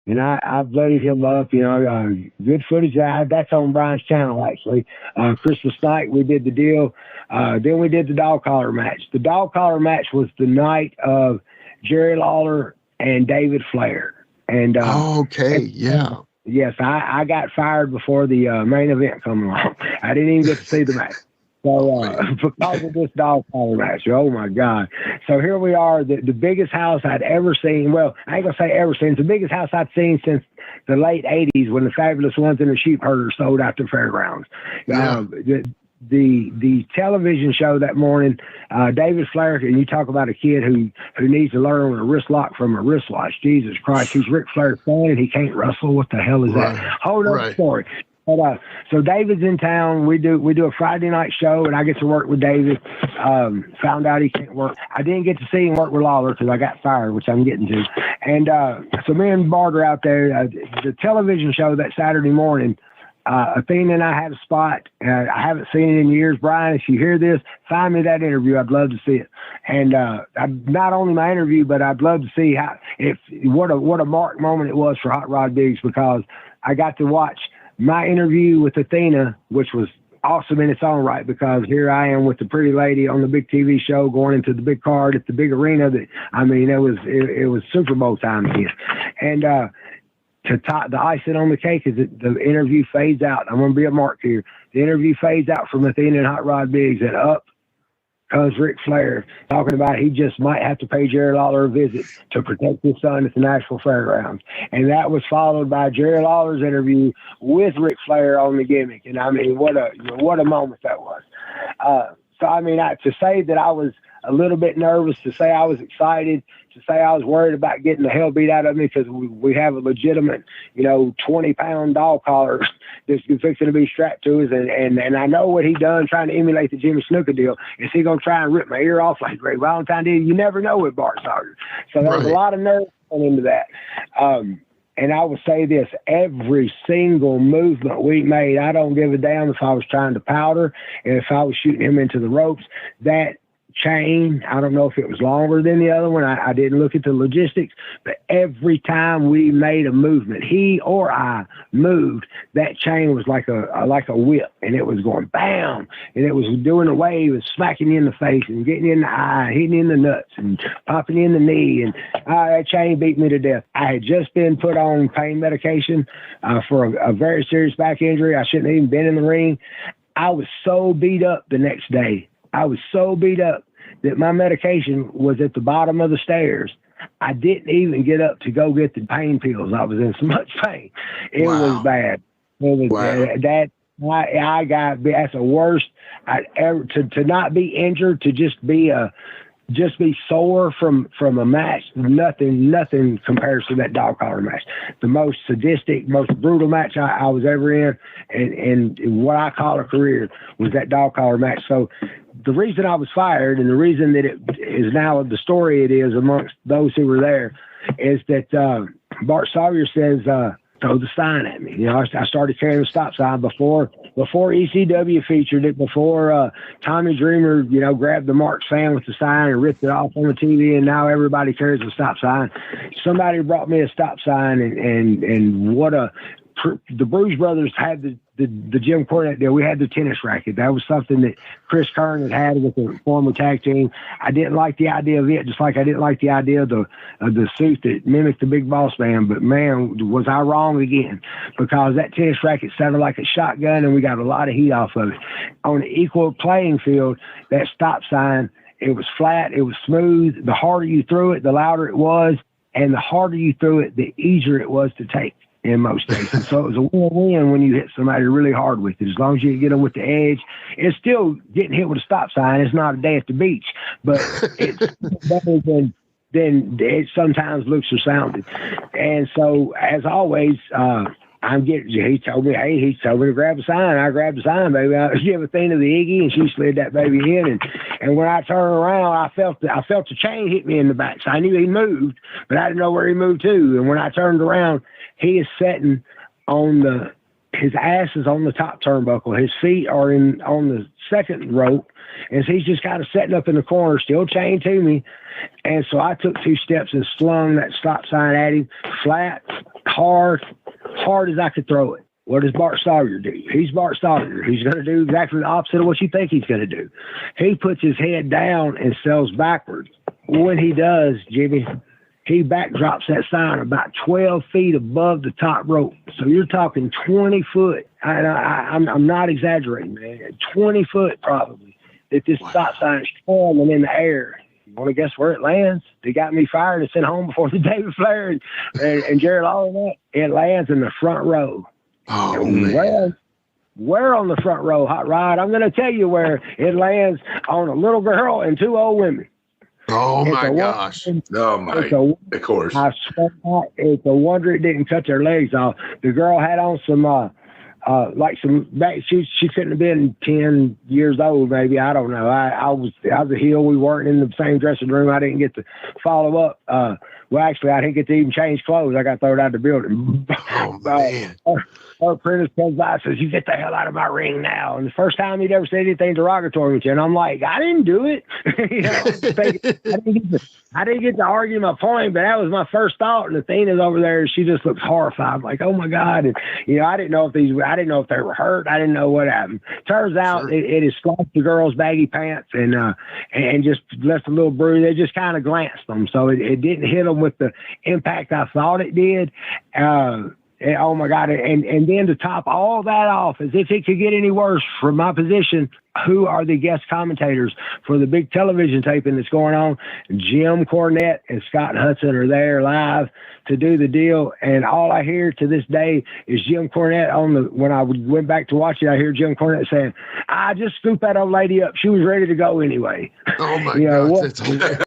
and I blooded him up. Good footage. That's on Brian's channel actually. Christmas night we did the deal. Then we did the dog collar match. The dog collar match was the night of Jerry Lawler and David Flair. And okay, yeah. Yes, I got fired before the main event come along. I didn't even get to see the match. So because of this dog collar match, oh my God. So here we are, the biggest house I'd ever seen. Well, I ain't gonna say ever seen. It's the biggest house I'd seen since the late 80s when the Fabulous Ones and the Sheep Herders sold out the fairgrounds. Yeah. The television show that morning, David Flair, and you talk about a kid who needs to learn a wrist lock from a wristwatch. Jesus Christ, he's Ric Flair's son and he can't wrestle. What the hell is that? Whole other story. But, so David's in town. We do a Friday night show, and I get to work with David. Found out he can't work. I didn't get to see him work with Lawler because I got fired, which I'm getting to. And so me and Bart are out there. The television show that Saturday morning, Athena and I had a spot. I haven't seen it in years. Brian, if you hear this, find me that interview. I'd love to see it. And not only my interview, but I'd love to see what a mark moment it was for Hot Rod Biggs, because I got to watch my interview with Athena, which was awesome in its own right, because here I am with the pretty lady on the big TV show going into the big card at the big arena. It was Super Bowl time again. And to top the icing on the cake is that the interview fades out. I'm going to be a mark here. The interview fades out from Athena and Hot Rod Biggs, and up comes Ric Flair talking about he just might have to pay Jerry Lawler a visit to protect his son at the Nashville Fairgrounds. And that was followed by Jerry Lawler's interview with Ric Flair on the gimmick. And I mean, what a moment that was. To say that I was a little bit nervous, to say I was excited, to say I was worried about getting the hell beat out of me because we have a legitimate, 20-pound dog collar that's fixing to be strapped to us. And I know what he done trying to emulate the Jimmy Snuka deal. Is he going to try and rip my ear off like Great Valentine did? You never know with Bart Sawyer. So there was a lot of nerves going into that. And I would say this, every single movement we made, I don't give a damn if I was trying to powder and if I was shooting him into the ropes. That chain, I don't know if it was longer than the other one. I didn't look at the logistics, but every time we made a movement, he or I moved, that chain was like a whip, and it was going bam, and it was doing a wave and smacking you in the face and getting you in the eye, hitting you in the nuts and popping you in the knee, and that chain beat me to death. I had just been put on pain medication for a very serious back injury. I shouldn't have even been in the ring. I was so beat up the next day. I was so beat up that my medication was at the bottom of the stairs. I didn't even get up to go get the pain pills. I was in so much pain. It was bad. It was that's the worst I ever, to not be injured, to just be sore from a match. Nothing compares to that dog collar match. The most sadistic, most brutal match I was ever in, and what I call a career, was that dog collar match. So the reason I was fired, and the reason that it is now the story it is amongst those who were there, is that Bart Sawyer says, throw the sign at me. I started carrying the stop sign before ECW featured it, before Tommy Dreamer, grabbed the Marks fan with the sign and ripped it off on the TV, and now everybody carries a stop sign. Somebody brought me a stop sign, and what the Bruise Brothers had the Jim Cornette deal. We had the tennis racket. That was something that Chris Kern had with the former tag team. I didn't like the idea of it, just like I didn't like the idea of the suit that mimicked the Big Boss Man. But man, was I wrong again, because that tennis racket sounded like a shotgun, and we got a lot of heat off of it. On an equal playing field, that stop sign, it was flat, it was smooth. The harder you threw it, the louder it was, and the harder you threw it, the easier it was to take in most cases. So it was a win-win when you hit somebody really hard with it. As long as you get them with the edge, it's still getting hit with a stop sign. It's not a day at the beach, but it's better than it sometimes looks or sounded. And so, as always, he told me to grab a sign. I grabbed the sign, baby. I give a thing to the Iggy, and she slid that baby in. And when I turned around, I felt the chain hit me in the back. So I knew he moved, but I didn't know where he moved to. And when I turned around, he is sitting on his ass is on the top turnbuckle. His feet are on the second rope. And so he's just kind of setting up in the corner, still chained to me. And so I took 2 steps and slung that stop sign at him, flat, hard as I could throw it. What does Bart Sawyer do? He's Bart Sawyer. He's going to do exactly the opposite of what you think he's going to do. He puts his head down and sells backwards. When he does, Jimmy, he backdrops that sign about 12 feet above the top rope. So you're talking 20 foot. I'm not exaggerating, man. 20 foot probably. That this stop sign is falling in the air. You want to guess where it lands? They got me fired and sent home before the David Flair and Jerry Lawler. It lands in the front row. Oh, man. Where on the front row, Hot Rod? I'm going to tell you where it lands on a little girl and 2 old women. Oh, my gosh. Oh, my. Of course. I swear, it's a wonder it didn't cut their legs off. The girl had on some she couldn't have been 10 years old, maybe. I don't know. I was a heel. We weren't in the same dressing room. I didn't get to follow up. Well, actually, I didn't get to even change clothes. I got thrown out of the building. Oh, man. Our apprentice comes by and says, "You get the hell out of my ring now." And the first time he'd ever said anything derogatory to me, and I'm like, I didn't do it. I didn't get to argue my point, but that was my first thought. And Athena's over there, she just looks horrified. I'm like, oh my God. And I didn't know if they were hurt. I didn't know what happened. Turns out it has slashed the girl's baggy pants and just left a little bruise. They just kind of glanced them. So it didn't hit them with the impact I thought it did. Oh my God. And then to top all that off, as if it could get any worse from my position, who are the guest commentators for the big television taping that's going on? Jim Cornette and Scott Hudson are there live to do the deal. And all I hear to this day is Jim Cornette when I went back to watch it, I hear Jim Cornette saying, "I just scooped that old lady up. She was ready to go anyway." Oh my God.